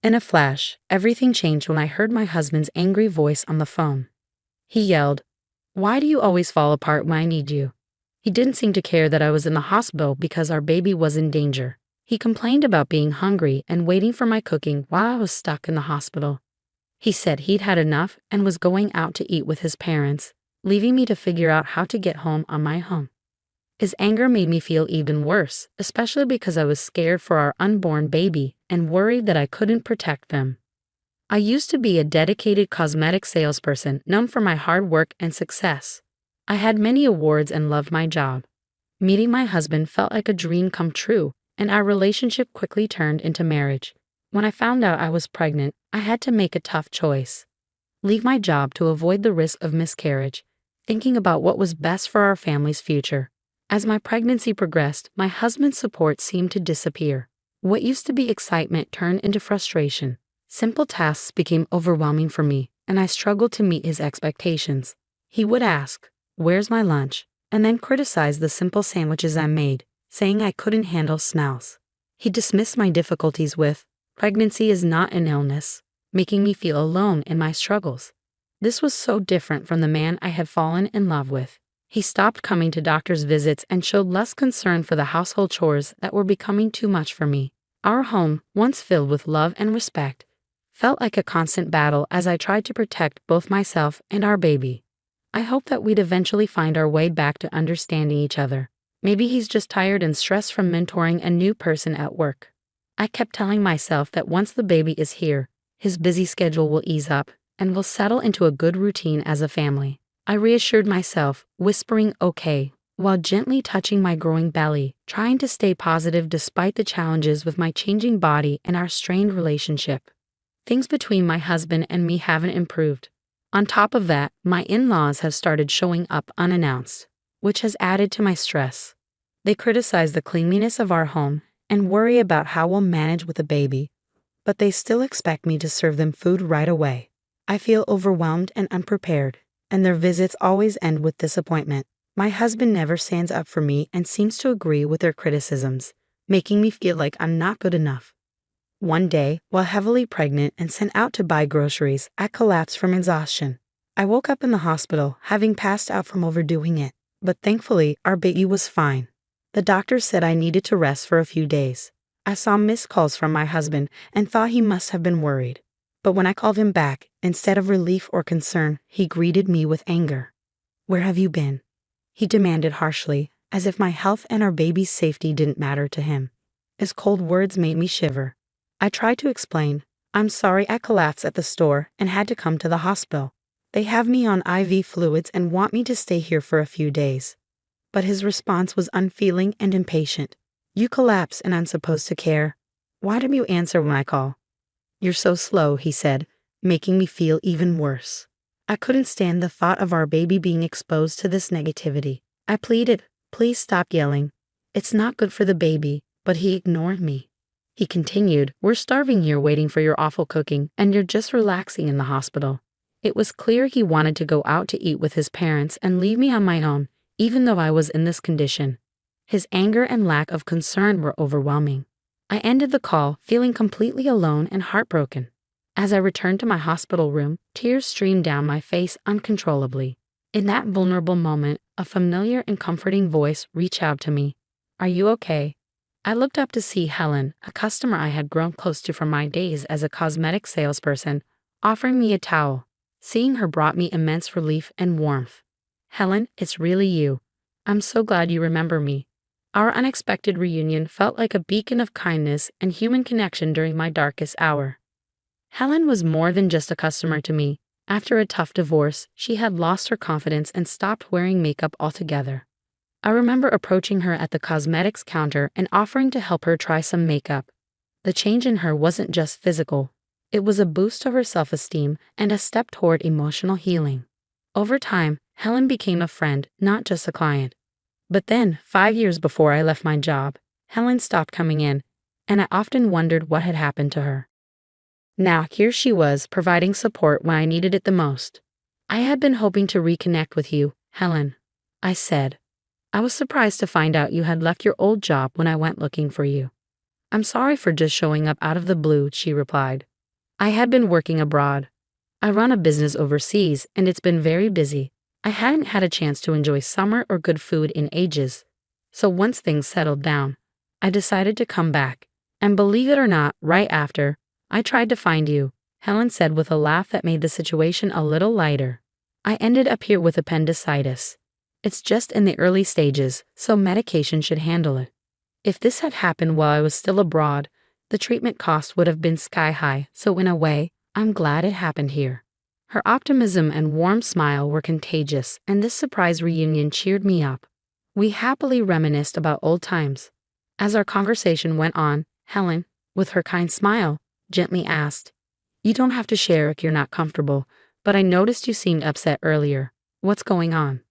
In a flash, everything changed when I heard my husband's angry voice on the phone. He yelled, "Why do you always fall apart when I need you?" He didn't seem to care that I was in the hospital because our baby was in danger. He complained about being hungry and waiting for my cooking while I was stuck in the hospital. He said he'd had enough and was going out to eat with his parents, leaving me to figure out how to get home on my own. His anger made me feel even worse, especially because I was scared for our unborn baby and worried that I couldn't protect them. I used to be a dedicated cosmetic salesperson known for my hard work and success. I had many awards and loved my job. Meeting my husband felt like a dream come true, and our relationship quickly turned into marriage. When I found out I was pregnant, I had to make a tough choice. Leave my job to avoid the risk of miscarriage, thinking about what was best for our family's future. As my pregnancy progressed, my husband's support seemed to disappear. What used to be excitement turned into frustration. Simple tasks became overwhelming for me, and I struggled to meet his expectations. He would ask, "Where's my lunch?" and then criticize the simple sandwiches I made, saying I couldn't handle smells. He dismissed my difficulties with, "Pregnancy is not an illness," making me feel alone in my struggles. This was so different from the man I had fallen in love with. He stopped coming to doctor's visits and showed less concern for the household chores that were becoming too much for me. Our home, once filled with love and respect, felt like a constant battle as I tried to protect both myself and our baby. I hoped that we'd eventually find our way back to understanding each other. Maybe he's just tired and stressed from mentoring a new person at work. I kept telling myself that once the baby is here, his busy schedule will ease up and we'll settle into a good routine as a family. I reassured myself, whispering "okay," while gently touching my growing belly, trying to stay positive despite the challenges with my changing body and our strained relationship. Things between my husband and me haven't improved. On top of that, my in-laws have started showing up unannounced, which has added to my stress. They criticize the cleanliness of our home and worry about how we'll manage with a baby, but they still expect me to serve them food right away. I feel overwhelmed and unprepared, and their visits always end with disappointment. My husband never stands up for me and seems to agree with their criticisms, making me feel like I'm not good enough. One day, while heavily pregnant and sent out to buy groceries, I collapsed from exhaustion. I woke up in the hospital, having passed out from overdoing it, but thankfully, our baby was fine. The doctor said I needed to rest for a few days. I saw missed calls from my husband and thought he must have been worried. But when I called him back, instead of relief or concern, he greeted me with anger. "Where have you been?" he demanded harshly, as if my health and our baby's safety didn't matter to him. His cold words made me shiver. I tried to explain, "I'm sorry I collapsed at the store and had to come to the hospital. They have me on IV fluids and want me to stay here for a few days." But his response was unfeeling and impatient. "You collapse and I'm supposed to care. Why don't you answer when I call?" "You're so slow," he said, making me feel even worse. I couldn't stand the thought of our baby being exposed to this negativity. I pleaded, "Please stop yelling. It's not good for the baby," but he ignored me. He continued, "We're starving here waiting for your awful cooking, and you're just relaxing in the hospital." It was clear he wanted to go out to eat with his parents and leave me on my own, even though I was in this condition. His anger and lack of concern were overwhelming. I ended the call, feeling completely alone and heartbroken. As I returned to my hospital room, tears streamed down my face uncontrollably. In that vulnerable moment, a familiar and comforting voice reached out to me. "Are you okay?" I looked up to see Helen, a customer I had grown close to from my days as a cosmetic salesperson, offering me a towel. Seeing her brought me immense relief and warmth. "Helen, it's really you. I'm so glad you remember me." Our unexpected reunion felt like a beacon of kindness and human connection during my darkest hour. Helen was more than just a customer to me. After a tough divorce, she had lost her confidence and stopped wearing makeup altogether. I remember approaching her at the cosmetics counter and offering to help her try some makeup. The change in her wasn't just physical. It was a boost to her self-esteem and a step toward emotional healing. Over time, Helen became a friend, not just a client. But then, 5 years before I left my job, Helen stopped coming in, and I often wondered what had happened to her. Now here she was, providing support when I needed it the most. "I had been hoping to reconnect with you, Helen," I said. "I was surprised to find out you had left your old job when I went looking for you." "I'm sorry for just showing up out of the blue," she replied. I had been working abroad. I run a business overseas, and it's been very busy. I hadn't had a chance to enjoy summer or good food in ages. So once things settled down, I decided to come back. And believe it or not, right after, I tried to find you, Helen said with a laugh that made the situation a little lighter. I ended up here with appendicitis. It's just in the early stages, so medication should handle it. If this had happened while I was still abroad, the treatment cost would have been sky high, so in a way, I'm glad it happened here. Her optimism and warm smile were contagious, and this surprise reunion cheered me up. We happily reminisced about old times. As our conversation went on, Helen, with her kind smile, gently asked, "You don't have to share if you're not comfortable, but I noticed you seemed upset earlier. What's going on?"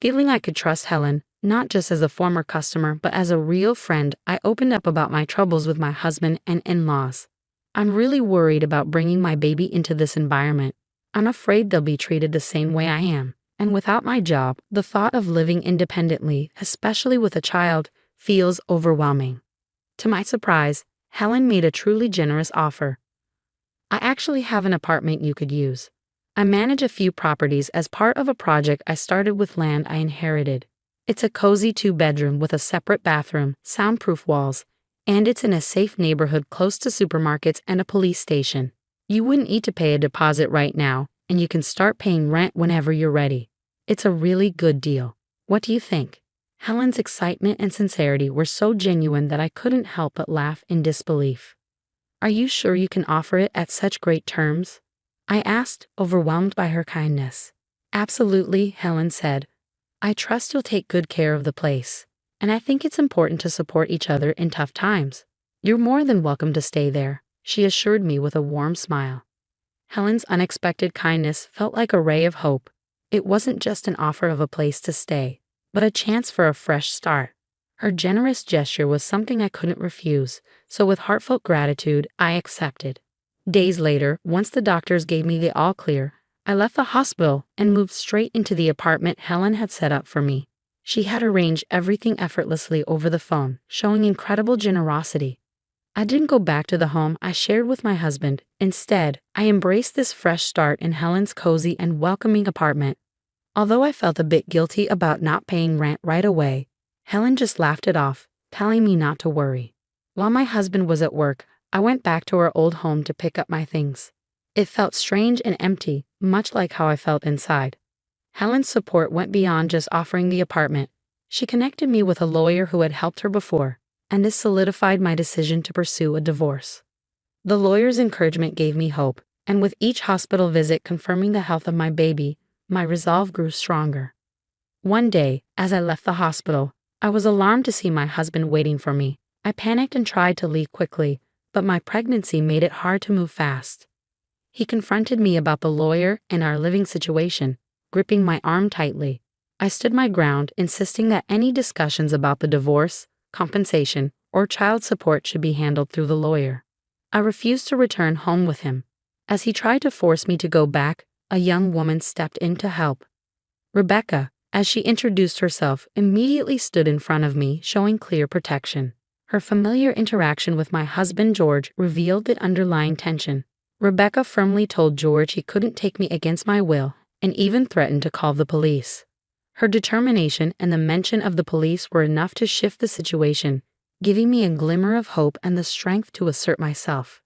Feeling I could trust Helen, not just as a former customer but as a real friend, I opened up about my troubles with my husband and in-laws. "I'm really worried about bringing my baby into this environment. I'm afraid they'll be treated the same way I am. And without my job, the thought of living independently, especially with a child, feels overwhelming." To my surprise, Helen made a truly generous offer. "I actually have an apartment you could use. I manage a few properties as part of a project I started with land I inherited. It's a cozy 2-bedroom with a separate bathroom, soundproof walls, and it's in a safe neighborhood close to supermarkets and a police station. You wouldn't need to pay a deposit right now, and you can start paying rent whenever you're ready. It's a really good deal. What do you think?" Helen's excitement and sincerity were so genuine that I couldn't help but laugh in disbelief. "Are you sure you can offer it at such great terms?" I asked, overwhelmed by her kindness. "Absolutely," Helen said. "I trust you'll take good care of the place, and I think it's important to support each other in tough times. You're more than welcome to stay there," she assured me with a warm smile. Helen's unexpected kindness felt like a ray of hope. It wasn't just an offer of a place to stay, but a chance for a fresh start. Her generous gesture was something I couldn't refuse, so with heartfelt gratitude, I accepted. Days later, once the doctors gave me the all clear, I left the hospital and moved straight into the apartment Helen had set up for me. She had arranged everything effortlessly over the phone, showing incredible generosity. I didn't go back to the home I shared with my husband. Instead, I embraced this fresh start in Helen's cozy and welcoming apartment. Although I felt a bit guilty about not paying rent right away, Helen just laughed it off, telling me not to worry. While my husband was at work, I went back to our old home to pick up my things. It felt strange and empty, much like how I felt inside. Helen's support went beyond just offering the apartment. She connected me with a lawyer who had helped her before, and this solidified my decision to pursue a divorce. The lawyer's encouragement gave me hope, and with each hospital visit confirming the health of my baby, my resolve grew stronger. One day, as I left the hospital, I was alarmed to see my husband waiting for me. I panicked and tried to leave quickly, but my pregnancy made it hard to move fast. He confronted me about the lawyer and our living situation, gripping my arm tightly. I stood my ground, insisting that any discussions about the divorce, compensation, or child support should be handled through the lawyer. I refused to return home with him. As he tried to force me to go back, a young woman stepped in to help. Rebecca, as she introduced herself, immediately stood in front of me, showing clear protection. Her familiar interaction with my husband George revealed the underlying tension. Rebecca firmly told George he couldn't take me against my will, and even threatened to call the police. Her determination and the mention of the police were enough to shift the situation, giving me a glimmer of hope and the strength to assert myself.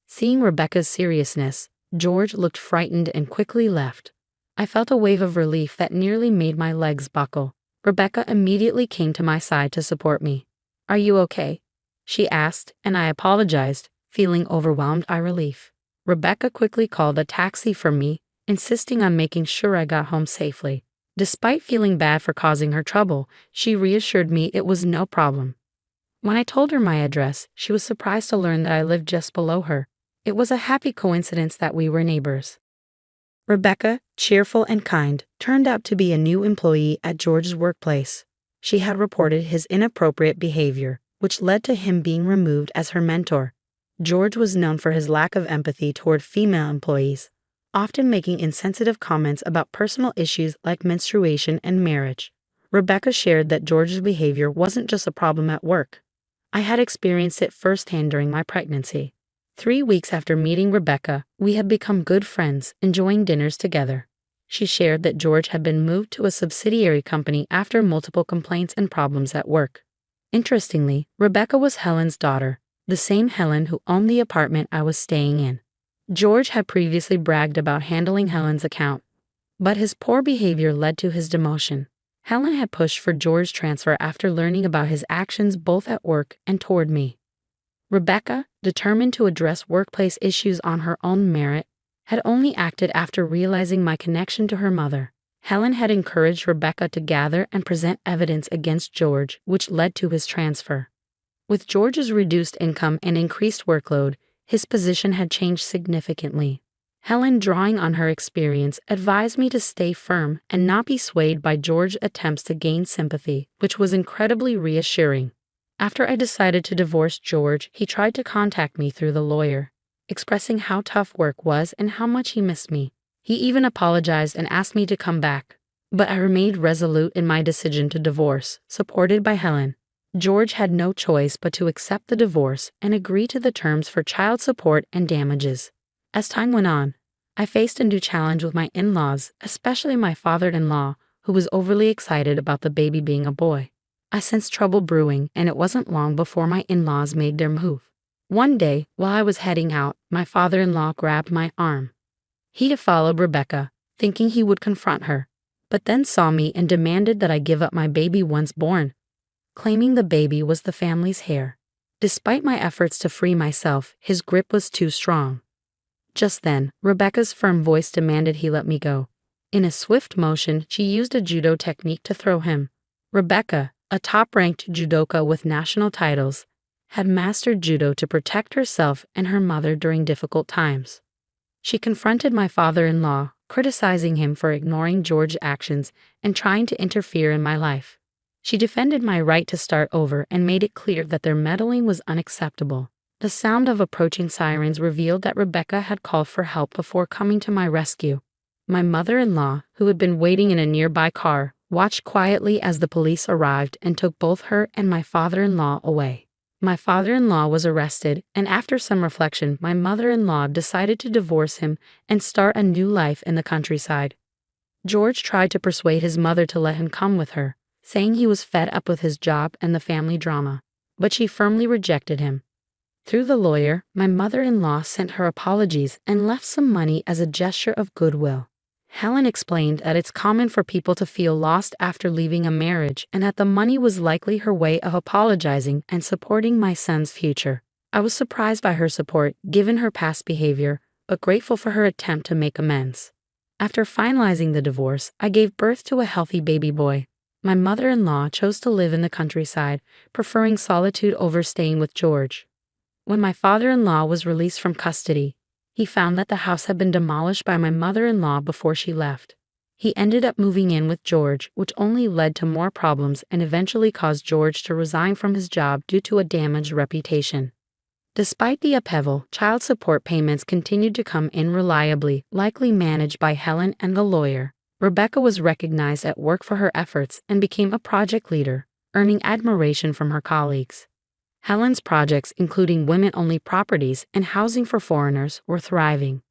Seeing Rebecca's seriousness, George looked frightened and quickly left. I felt a wave of relief that nearly made my legs buckle. Rebecca immediately came to my side to support me. "Are you okay?" she asked, and I apologized, feeling overwhelmed by relief. Rebecca quickly called a taxi for me, insisting on making sure I got home safely. Despite feeling bad for causing her trouble, she reassured me it was no problem. When I told her my address, she was surprised to learn that I lived just below her. It was a happy coincidence that we were neighbors. Rebecca, cheerful and kind, turned out to be a new employee at George's workplace. She had reported his inappropriate behavior, which led to him being removed as her mentor. George was known for his lack of empathy toward female employees, often making insensitive comments about personal issues like menstruation and marriage. Rebecca shared that George's behavior wasn't just a problem at work. I had experienced it firsthand during my pregnancy. 3 weeks after meeting Rebecca, we had become good friends, enjoying dinners together. She shared that George had been moved to a subsidiary company after multiple complaints and problems at work. Interestingly, Rebecca was Helen's daughter, the same Helen who owned the apartment I was staying in. George had previously bragged about handling Helen's account, but his poor behavior led to his demotion. Helen had pushed for George's transfer after learning about his actions both at work and toward me. Rebecca, determined to address workplace issues on her own merit, had only acted after realizing my connection to her mother. Helen had encouraged Rebecca to gather and present evidence against George, which led to his transfer. With George's reduced income and increased workload, his position had changed significantly. Helen, drawing on her experience, advised me to stay firm and not be swayed by George's attempts to gain sympathy, which was incredibly reassuring. After I decided to divorce George, he tried to contact me through the lawyer, expressing how tough work was and how much he missed me. He even apologized and asked me to come back, but I remained resolute in my decision to divorce, supported by Helen. George had no choice but to accept the divorce and agree to the terms for child support and damages. As time went on, I faced a new challenge with my in-laws, especially my father-in-law, who was overly excited about the baby being a boy. I sensed trouble brewing, and it wasn't long before my in-laws made their move. One day, while I was heading out, my father-in-law grabbed my arm. He had followed Rebecca, thinking he would confront her, but then saw me and demanded that I give up my baby once born, claiming the baby was the family's heir. Despite my efforts to free myself, his grip was too strong. Just then, Rebecca's firm voice demanded he let me go. In a swift motion, she used a judo technique to throw him. Rebecca, a top-ranked judoka with national titles, had mastered judo to protect herself and her mother during difficult times. She confronted my father-in-law, criticizing him for ignoring George's actions and trying to interfere in my life. She defended my right to start over and made it clear that their meddling was unacceptable. The sound of approaching sirens revealed that Rebecca had called for help before coming to my rescue. My mother-in-law, who had been waiting in a nearby car, watched quietly as the police arrived and took both her and my father-in-law away. My father-in-law was arrested, and after some reflection, my mother-in-law decided to divorce him and start a new life in the countryside. George tried to persuade his mother to let him come with her, saying he was fed up with his job and the family drama, but she firmly rejected him. Through the lawyer, my mother-in-law sent her apologies and left some money as a gesture of goodwill. Helen explained that it's common for people to feel lost after leaving a marriage and that the money was likely her way of apologizing and supporting my son's future. I was surprised by her support, given her past behavior, but grateful for her attempt to make amends. After finalizing the divorce, I gave birth to a healthy baby boy. My mother-in-law chose to live in the countryside, preferring solitude over staying with George. When my father-in-law was released from custody, he found that the house had been demolished by my mother-in-law before she left. He ended up moving in with George, which only led to more problems and eventually caused George to resign from his job due to a damaged reputation. Despite the upheaval, child support payments continued to come in reliably, likely managed by Helen and the lawyer. Rebecca was recognized at work for her efforts and became a project leader, earning admiration from her colleagues. Helen's projects, including women-only properties and housing for foreigners, were thriving.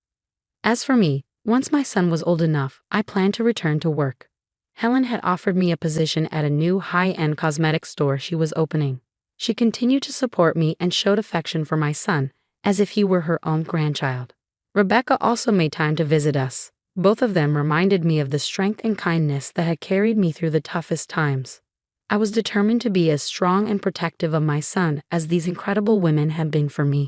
As for me, once my son was old enough, I planned to return to work. Helen had offered me a position at a new high-end cosmetics store she was opening. She continued to support me and showed affection for my son, as if he were her own grandchild. Rebecca also made time to visit us. Both of them reminded me of the strength and kindness that had carried me through the toughest times. I was determined to be as strong and protective of my son as these incredible women had been for me.